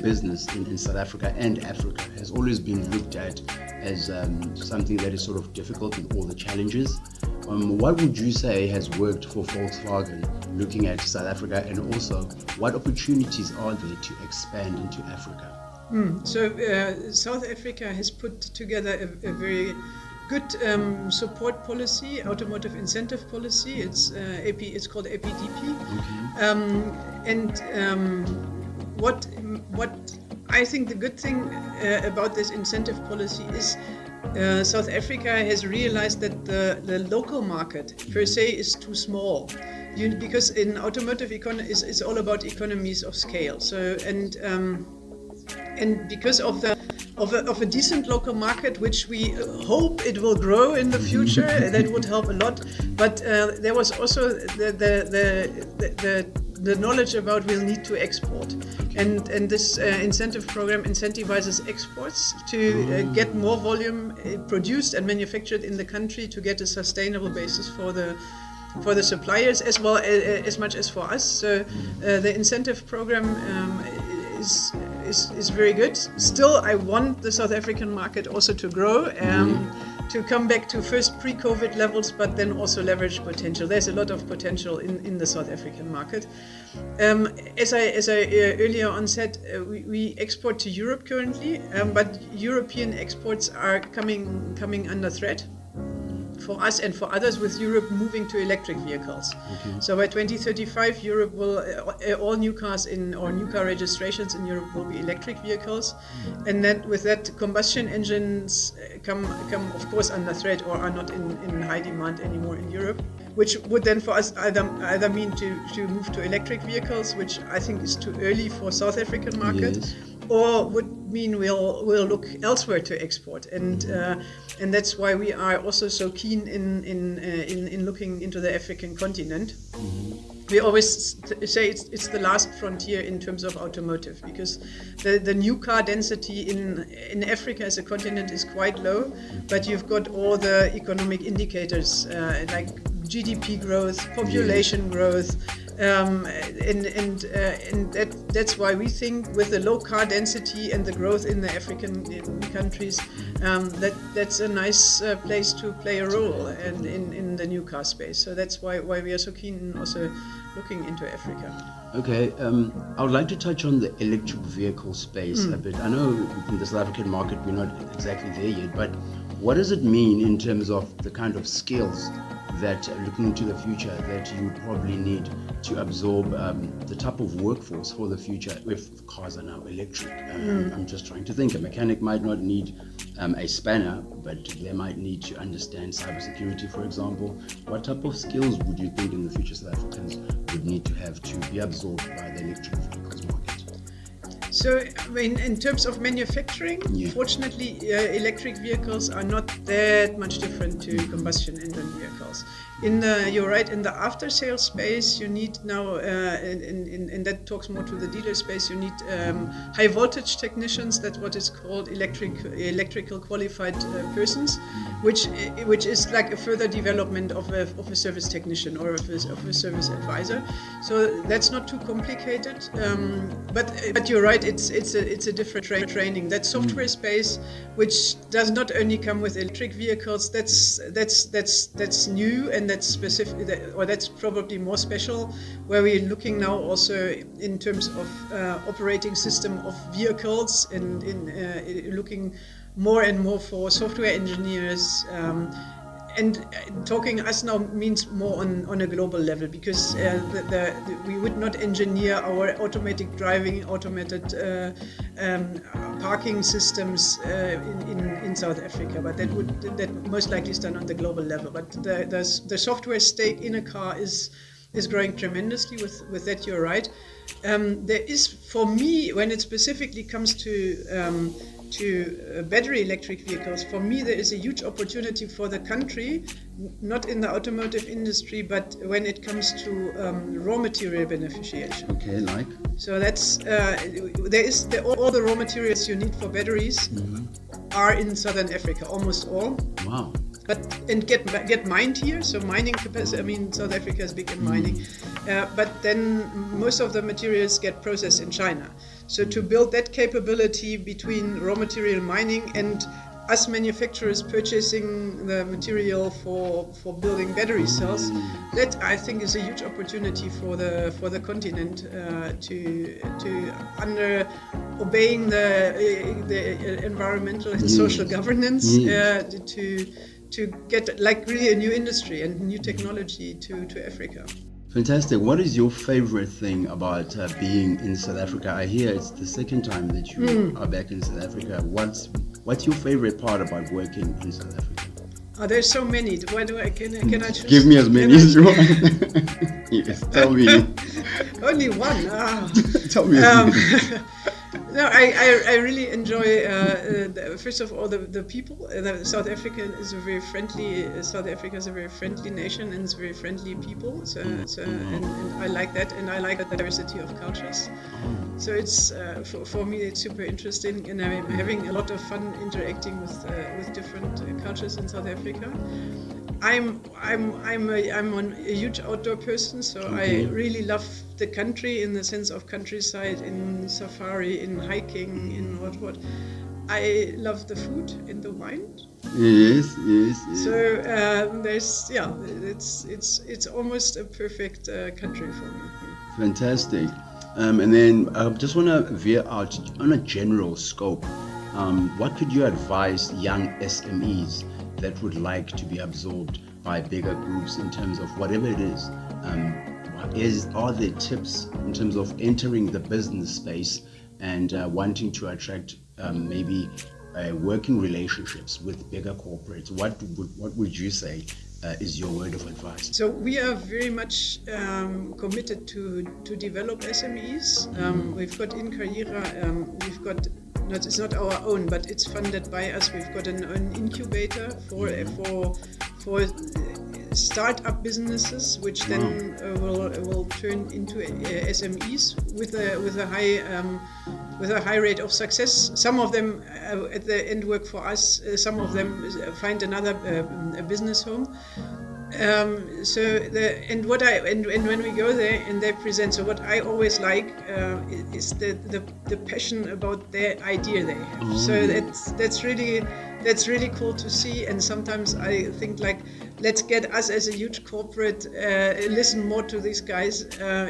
business in South Africa and Africa has always been looked at as something that is sort of difficult with all the challenges. What would you say has worked for Volkswagen looking at South Africa, and also what opportunities are there to expand into Africa? South Africa has put together a very good support policy, automotive incentive policy. It's called APDP. What I think the good thing about this incentive policy is South Africa has realized that the local market per se is too small. Because in automotive economy it's all about economies of scale. And because of a decent local market, which we hope it will grow in the future, that would help a lot. But there was also the knowledge about we'll need to export, and this incentive program incentivizes exports to get more volume produced and manufactured in the country to get a sustainable basis for the suppliers as well as much as for us. So the incentive program is very good. Still, I want the South African market also to grow, to come back to first pre-COVID levels, but then also leverage potential. There's a lot of potential in the South African market. As I earlier on said, we export to Europe currently, but European exports are coming under threat for us and for others, with Europe moving to electric vehicles. So by 2035, Europe will all new cars new car registrations in Europe will be electric vehicles, and then with that, combustion engines come of course under threat or are not in high demand anymore in Europe, which would then for us either mean to move to electric vehicles, which I think is too early for South African market. Yes. Or would mean we'll look elsewhere to export, and that's why we are also so keen in looking into the African continent. We always say it's the last frontier in terms of automotive, because the new car density in Africa as a continent is quite low, but you've got all the economic indicators like GDP growth, population growth. That's why we think with the low car density and the growth in the African countries, that's a nice place to play a role in the new car space. So that's why we are so keen in also looking into Africa. Okay, I would like to touch on the electric vehicle space a bit. I know in the South African market we're not exactly there yet, but what does it mean in terms of the kind of skills that, looking into the future, that you would probably need to absorb the type of workforce for the future if cars are now electric? I'm just trying to think. A mechanic might not need a spanner, but they might need to understand cybersecurity, for example. What type of skills would you think in the future South Africans would need to have to be absorbed by the electric vehicles market? So, I mean, in terms of manufacturing, fortunately, electric vehicles are not that much different to combustion engine vehicles. You're right, in the after-sales space, you need now, and that talks more to the dealer space, you need high voltage technicians. That's what is called electrical qualified persons, which is like a further development of a service technician or of a service advisor. So that's not too complicated, but you're right. It's a different training. That software space, which does not only come with electric vehicles, that's new, and that's specific, or that's probably more special, where we're looking now also in terms of operating system of vehicles, and looking more and more for software engineers. And talking us now means more on a global level, because we would not engineer our automatic driving, automated parking systems in South Africa, but that most likely is done on the global level. But the software stake in a car is growing tremendously. With that, you're right. There is, for me, when it specifically comes to battery electric vehicles, for me there is a huge opportunity for the country, not in the automotive industry, but when it comes to raw material beneficiation. Okay, like? So that's all the raw materials you need for batteries are in Southern Africa, almost all. Wow. And get mined here, so mining capacity. I mean, South Africa is big in mining, but then most of the materials get processed in China. So to build that capability between raw material mining and us manufacturers purchasing the material for building battery cells, that I think is a huge opportunity for the continent to under obeying the environmental and social governance to get like really a new industry and new technology to Africa. Fantastic. What is your favorite thing about being in South Africa? I hear it's the second time that you are back in South Africa. What's your favorite part about working in South Africa? Oh, there's so many. Why do I can I choose? Give me as many as you want. Yes, tell me. Only one. Tell me. No, I really enjoy. First of all, the people. South Africa is a very friendly. South Africa is a very friendly nation, and it's very friendly people. And I like that, and I like the diversity of cultures. So it's for me, it's super interesting, and I'm having a lot of fun interacting with different cultures in South Africa. I'm a huge outdoor person, so I really love the country in the sense of countryside, in safari, in hiking, in what. I love the food and the wine. Yes. So it's almost a perfect country for me. Fantastic. And then I just want to veer out on a general scope. What could you advise young SMEs that would like to be absorbed by bigger groups in terms of whatever it is? Are there tips in terms of entering the business space and wanting to attract maybe working relationships with bigger corporates? What would you say is your word of advice? So we are very much committed to develop SMEs. We've got in Karriere, we've got, it's not our own, but it's funded by us. We've got an incubator for start-up businesses, which then will turn into SMEs with a high rate of success. Some of them at the end work for us. Some of them find another business home. When we go there and they present, so what I always like is the passion about their idea they have. So that's really cool to see. And sometimes I think like, let's get us as a huge corporate listen more to these guys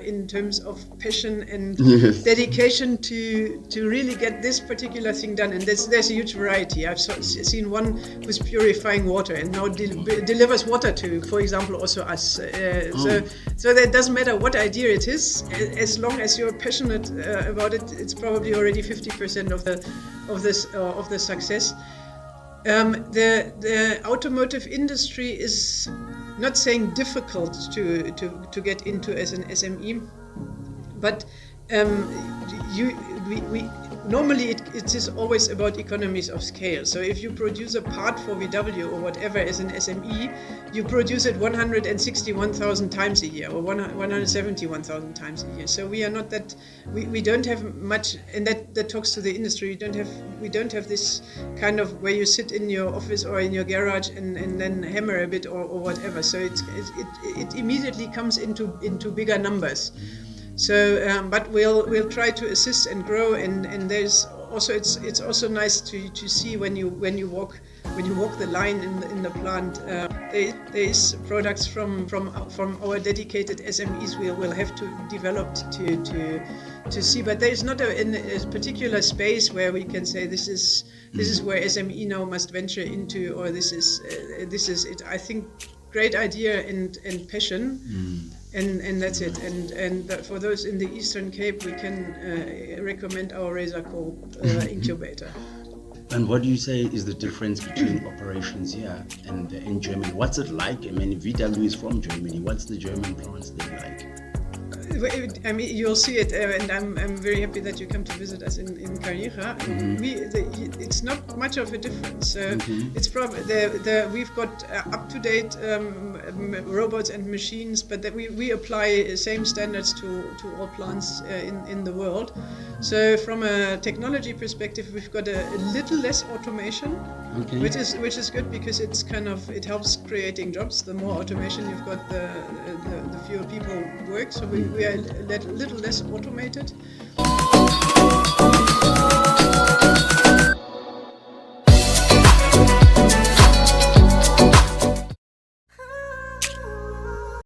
in terms of passion and dedication to really get this particular thing done. And there's a huge variety. I've seen one who's purifying water and now delivers water to, for example, also us. So that doesn't matter what idea it is, as long as you're passionate about it. It's probably already 50% of the success. The automotive industry is not saying difficult to get into as an SME, but normally it is always about economies of scale. So if you produce a part for VW or whatever as an SME, you produce it 161,000 times a year or 171,000 times a year. So we are not that, we don't have much, and that talks to the industry. We don't have this kind of where you sit in your office or in your garage and then hammer a bit or whatever. So it immediately comes into bigger numbers. So, but we'll try to assist and grow, and there's also it's also nice to see when you walk the line in the plant. There's products from our dedicated SMEs we'll have to develop to see, but there is not a particular space where we can say this is where SME now must venture into, or this is it. I think great idea and passion. And that's it. And for those in the Eastern Cape, we can recommend our Razor Co incubator. And what do you say is the difference between operations here and in Germany? What's it like? I mean, VW is from Germany. What's the German plants they like? I mean, you'll see it, and I'm very happy that you come to visit us in Karriere. It's not much of a difference. It's probably we've got up-to-date robots and machines, but that we apply same standards to all plants in the world. So from a technology perspective, we've got a little less automation, which is good because it's it helps creating jobs. The more automation you've got, the fewer people work. So we are a little less automated.